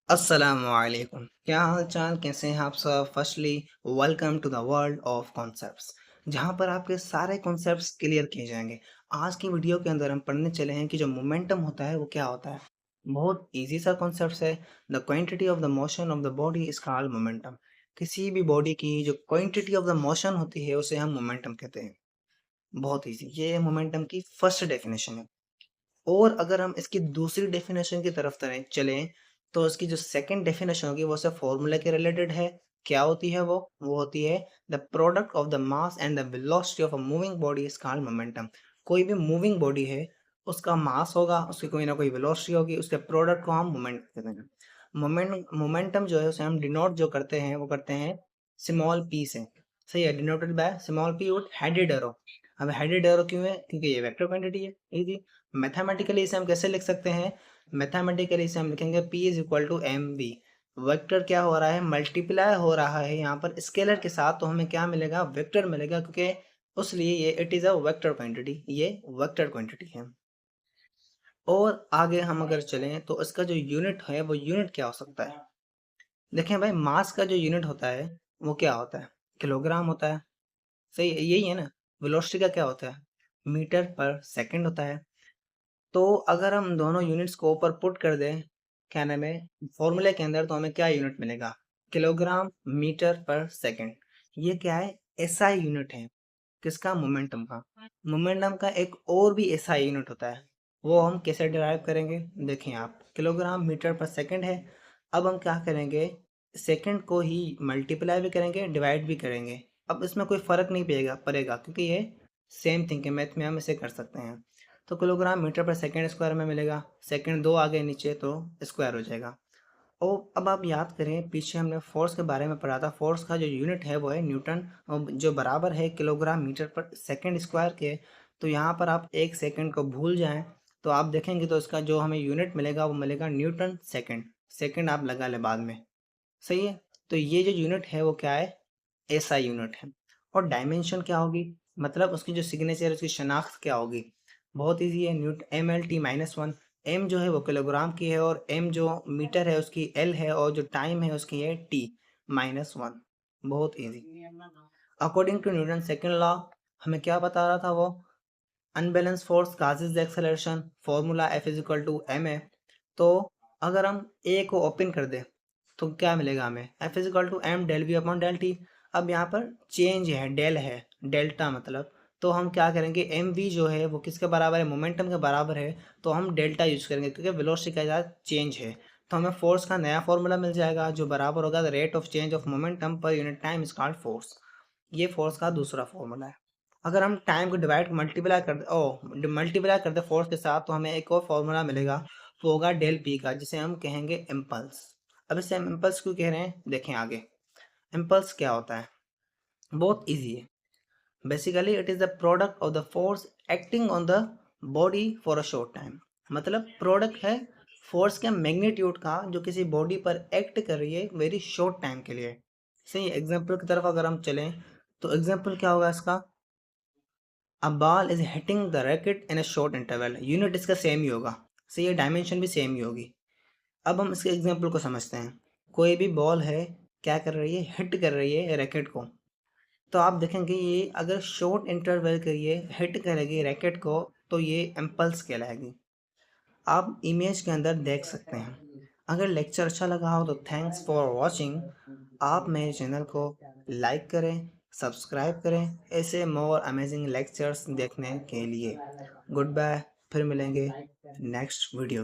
अस्सलामुअलैकुम। क्या हाल चाल, कैसे हैं आप सब। Firstly welcome to the world of concepts, जहां पर आपके सारे कॉन्सेप्ट्स क्लियर किए जाएंगे। आज की वीडियो के अंदर हम पढ़ने चले हैं कि जो मोमेंटम होता है वो क्या होता है। बहुत इजी सा कॉन्सेप्ट है। The quantity of the motion of the body is called momentum. किसी भी बॉडी की जो क्वांटिटी ऑफ द मोशन होती है उसे हम मोमेंटम कहते हैं। बहुत इजी, ये मोमेंटम की फर्स्ट डेफिनेशन है। और अगर हम इसकी दूसरी डेफिनेशन की तरफ चलें तो इसकी जो सेकंड डेफिनेशन होगी वो सब फॉर्मूला के रिलेटेड है। क्या होती है वो होती है the product of the mass and the velocity of a moving body is called momentum. कोई भी मूविंग बॉडी है, उसका मास होगा, उसकी कोई ना कोई वेलोसिटी होगी, उसके प्रोडक्ट को हम मोमेंट कहते हैं। मोमेंटम जो है उसे हम डिनोट जो करते हैं वो करते हैं स्मॉल पी से। सही है, denoted by small P with headed arrow. अब हेडेड एरो क्यों है? क्योंकि ये वेक्टर क्वांटिटी है। इजी। मैथमेटिकली इसे हम कैसे लिख सकते हैं? मैथमेटिकली इसे हम लिखेंगे P is equal to M V. Vector क्या हो रहा है? मल्टीप्लाई हो रहा है यहाँ पर स्केलर के साथ, तो हमें क्या मिलेगा? वेक्टर मिलेगा, क्योंकि उसलिए ये it is a vector quantity, ये वेक्टर क्वांटिटी है। और आगे हम अगर चलें तो इसका जो यूनिट है वो यूनिट क्या हो सकता है? देखें भाई, मास का जो यूनिट होता है वो क्या होता है? किलोग्राम होता है। सही है, यही है ना। वेलोसिटी का क्या होता है? मीटर पर सेकंड होता है। तो अगर हम दोनों यूनिट्स को ऊपर पुट कर दें, क्या नाम है, फॉर्मूले के अंदर, तो हमें क्या यूनिट मिलेगा? किलोग्राम मीटर पर सेकंड। ये क्या है? एसआई यूनिट है। किसका? मोमेंटम का। मोमेंटम का एक और भी एसआई यूनिट होता है, वो हम कैसे डिराइव करेंगे? देखें आप, किलोग्राम मीटर पर सेकंड है। अब हम क्या करेंगे? सेकंड को ही मल्टीप्लाई भी करेंगे, डिवाइड भी करेंगे। अब इसमें कोई फ़र्क नहीं पड़ेगा क्योंकि ये सेम थिंग है, मैथ में हम इसे कर सकते हैं। तो किलोग्राम मीटर पर सेकंड स्क्वायर में मिलेगा, सेकंड दो आगे नीचे तो स्क्वायर हो जाएगा। और अब आप याद करें, पीछे हमने फोर्स के बारे में पढ़ा था। फोर्स का जो यूनिट है वो है न्यूटन, और जो बराबर है किलोग्राम मीटर पर सेकंड स्क्वायर के। तो यहाँ पर आप एक सेकंड को भूल जाएं तो आप देखेंगे तो इसका जो हमें यूनिट मिलेगा वो मिलेगा न्यूटन सेकंड। सेकंड आप लगा ले बाद में। सही है। तो ये जो यूनिट है वो क्या है? एसआई यूनिट है। और डायमेंशन क्या होगी? मतलब उसकी जो सिग्नेचर, उसकी शनाख्त क्या होगी? बहुत इजी है, न्यूट एम एल टी -1। एम जो है वो किलोग्राम की है, और एम जो मीटर है उसकी एल है, और जो टाइम है उसकी है टी -1। बहुत easy. According to Newton second law, हमें क्या बता रहा था वो? Unbalance force causes the acceleration. Formula F is equal to M है। तो अगर हम ए को ओपन कर दें तो क्या मिलेगा हमें? F is equal to M del V upon del T. अब यहाँ पर चेंज है, डेल है, डेल्टा मतलब। तो हम क्या करेंगे? एम वी जो है वो किसके बराबर है? मोमेंटम के बराबर है। तो हम डेल्टा यूज करेंगे क्योंकि वेलोसिटी के साथ चेंज है। तो हमें फोर्स का नया फॉर्मूला मिल जाएगा जो बराबर होगा the rate of change of momentum per unit time is called force. ये फोर्स का दूसरा फॉर्मूला है। अगर हम टाइम को डिवाइड मल्टीप्लाई कर दे फोर्स के साथ, तो हमें एक और फॉर्मूला मिलेगा, वो होगा डेल पी का, जिसे हम कहेंगे इम्पल्स। अब इसे हम इम्पल्स क्यों कह रहे हैं, देखें आगे। इम्पल्स क्या होता है? बहुत इजी है। Basically it is the product of the force acting on the body for a short time. मतलब प्रोडक्ट है फोर्स के मैग्नीट्यूड का जो किसी बॉडी पर एक्ट कर रही है वेरी शॉर्ट टाइम के लिए। सही। एग्जाम्पल की तरफ अगर हम चलें तो एग्जाम्पल क्या होगा इसका? A ball is hitting the racket in a short interval. Unit इसका सेम ही होगा। सही है, डायमेंशन भी सेम ही होगी। अब हम इसके एग्जांपल को समझते हैं। कोई भी बॉल है, क्या कर रही है? हिट कर रही है रैकेट को। तो आप देखेंगे ये अगर शॉर्ट इंटरवल के लिए हिट करेगी रैकेट को तो ये इम्पल्स कहलाएगी। आप इमेज के अंदर देख सकते हैं। अगर लेक्चर अच्छा लगा हो तो थैंक्स फॉर वॉचिंग। आप मेरे चैनल को लाइक करें, सब्सक्राइब करें ऐसे मोर अमेजिंग लेक्चर्स देखने के लिए। गुड बाय, फिर मिलेंगे नेक्स्ट वीडियो।